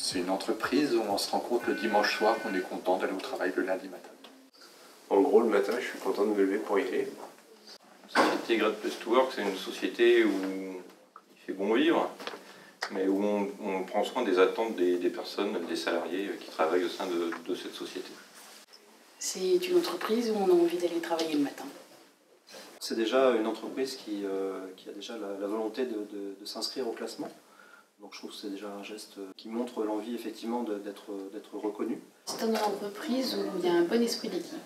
C'est une entreprise où on se rend compte le dimanche soir qu'on est content d'aller au travail le lundi matin. En gros, le matin, je suis content de me lever pour y aller. La société Great Place to Work, c'est une société où il fait bon vivre, mais où on prend soin des attentes des personnes, des salariés qui travaillent au sein de cette société. C'est une entreprise où on a envie d'aller travailler le matin. C'est déjà une entreprise qui a déjà la volonté de s'inscrire au classement. Donc je trouve que c'est déjà un geste qui montre l'envie effectivement d'être reconnu. C'est une entreprise où il y a un bon esprit d'équipe.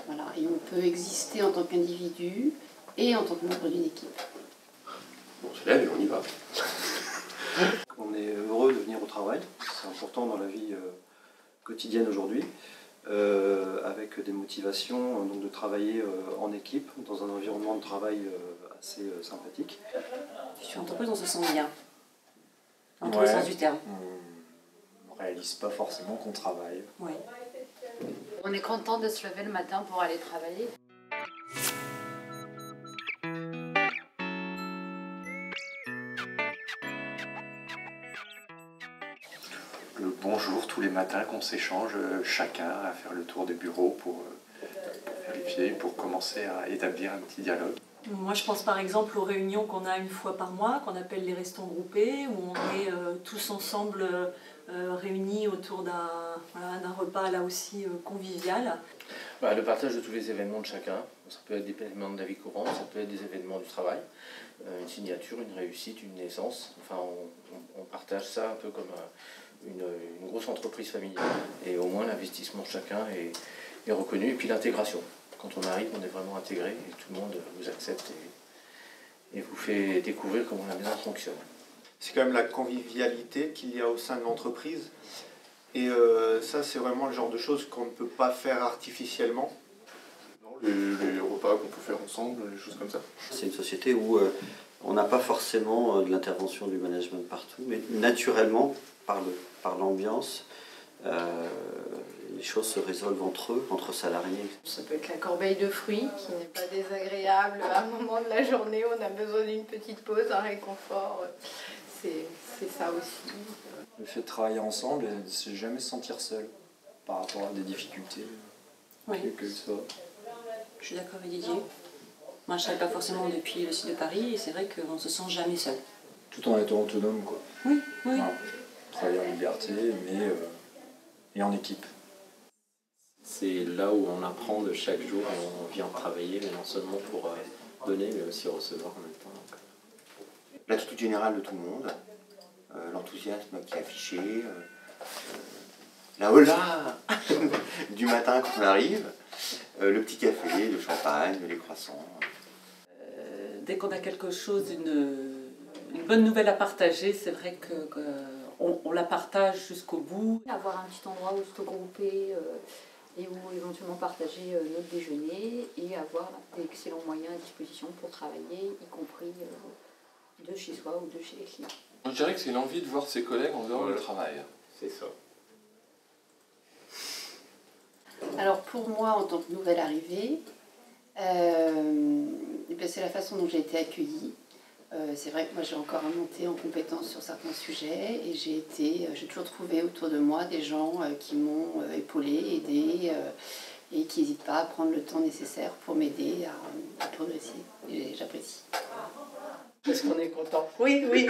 Voilà, et on peut exister en tant qu'individu et en tant que membre d'une équipe. On se lève et on y va. On est heureux de venir au travail, c'est important dans la vie quotidienne aujourd'hui, avec des motivations donc de travailler en équipe, dans un environnement de travail assez sympathique. Je suis en entreprise, on se sent bien, dans tous Ouais, les sens du terme. On réalise pas forcément qu'on travaille. Ouais. On est content de se lever le matin pour aller travailler. Le bonjour tous les matins qu'on s'échange chacun à faire le tour des bureaux pour vérifier, pour commencer à établir un petit dialogue. Moi, je pense par exemple aux réunions qu'on a une fois par mois, qu'on appelle les restons groupés, où on est tous ensemble réunis autour d'un repas là aussi convivial. Le partage de tous les événements de chacun, ça peut être des événements de la vie courante, ça peut être des événements du travail, une signature, une réussite, une naissance. Enfin, on partage ça un peu comme une grosse entreprise familiale. Et au moins l'investissement de chacun est reconnu. Et puis l'intégration. Quand on arrive, on est vraiment intégré et tout le monde vous accepte et vous fait découvrir comment la maison fonctionne. C'est quand même la convivialité qu'il y a au sein de l'entreprise. Et ça, c'est vraiment le genre de choses qu'on ne peut pas faire artificiellement. Les repas qu'on peut faire ensemble, les choses comme ça. C'est une société où on n'a pas forcément de l'intervention du management partout, mais naturellement, par l'ambiance, les choses se résolvent entre salariés. Ça peut être la corbeille de fruits qui n'est pas désagréable. À un moment de la journée, on a besoin d'une petite pause, un réconfort. C'est ça aussi. Le fait de travailler ensemble et de ne jamais se sentir seul par rapport à des difficultés, Oui. quelles qu'elles soient. Je suis d'accord avec Didier. Moi, je ne travaille pas forcément depuis le sud de Paris et c'est vrai qu'on ne se sent jamais seul. Tout en étant autonome, quoi. Oui, oui. Voilà. Travailler en liberté, mais et en équipe. C'est là où on apprend de chaque jour et on vient travailler, mais non seulement pour donner, mais aussi recevoir en même temps. L'attitude générale de tout le monde, l'enthousiasme qui est affiché, la hola du matin quand on arrive, le petit café, le champagne, les croissants. Dès qu'on a quelque chose, une bonne nouvelle à partager, c'est vrai qu'on la partage jusqu'au bout. Avoir un petit endroit où se regrouper et où éventuellement partager notre déjeuner et avoir d'excellents moyens à disposition pour travailler, y compris de chez soi ou de chez les clients. Je dirais que c'est l'envie de voir ses collègues en dehors du travail. C'est ça. Alors pour moi, en tant que nouvelle arrivée, c'est la façon dont j'ai été accueillie. C'est vrai que moi j'ai encore à monter en compétence sur certains sujets et j'ai toujours trouvé autour de moi des gens qui m'ont épaulée, aidée et qui n'hésitent pas à prendre le temps nécessaire pour m'aider à progresser. Et j'apprécie. Est-ce qu'on est content? Oui, oui.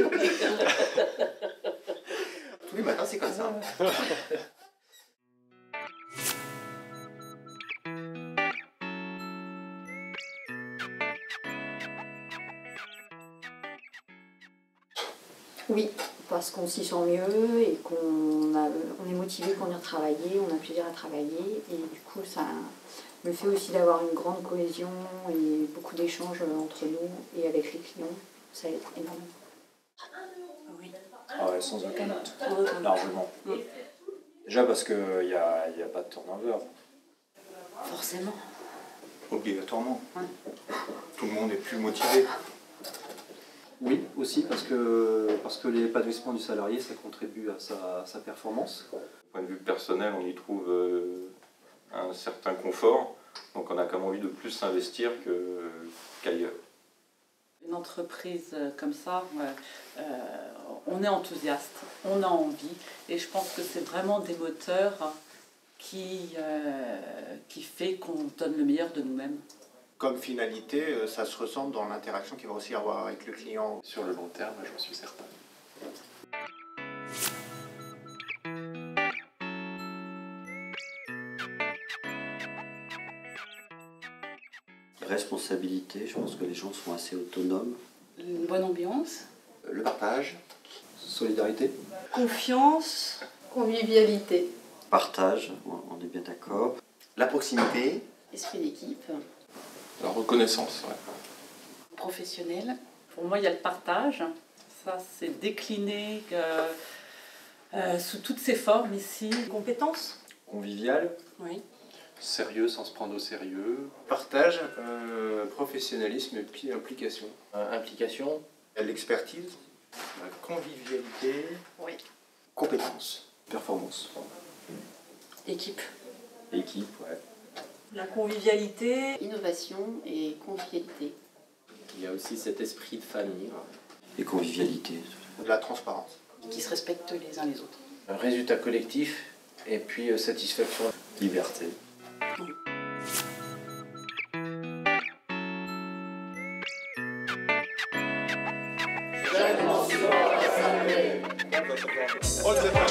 Tous les matins, c'est comme ça. Oui, parce qu'on s'y sent mieux et qu'on est motivé pour venir travailler, on a plaisir à travailler et du coup ça me fait aussi d'avoir une grande cohésion et beaucoup d'échanges entre nous et avec les clients, ça aide énormément. Oui. Ah ouais, sans aucun doute, largement. Déjà parce qu'il n'y a pas de turnover. Forcément. Obligatoirement. Ouais. Tout le monde est plus motivé. Oui, aussi parce que l'épanouissement du salarié, ça contribue à sa performance. Du point de vue personnel, on y trouve un certain confort, donc on a comme envie de plus s'investir qu'ailleurs. Une entreprise comme ça, on est enthousiaste, on a envie, et je pense que c'est vraiment des moteurs qui fait qu'on donne le meilleur de nous-mêmes. Comme finalité, ça se ressent dans l'interaction qu'il va aussi avoir avec le client. Sur le long terme, j'en suis certain. Responsabilité, je pense que les gens sont assez autonomes. Une bonne ambiance. Le partage. Solidarité. Confiance. Convivialité. Partage, on est bien d'accord. La proximité. Esprit d'équipe. La reconnaissance, ouais. Professionnel. Pour moi, il y a le partage. Ça, c'est décliné sous toutes ses formes ici. Compétences. Convivial. Oui. Sérieux sans se prendre au sérieux. Partage, professionnalisme et puis implication. Implication. L'expertise. La convivialité. Oui. Compétence. Performance. Équipe. Équipe, ouais. La convivialité. Innovation et convivialité. Il y a aussi cet esprit de famille. Et convivialité. La transparence. Qui se respectent les uns les autres. Un résultat collectif et puis satisfaction. Liberté. On le fait pas.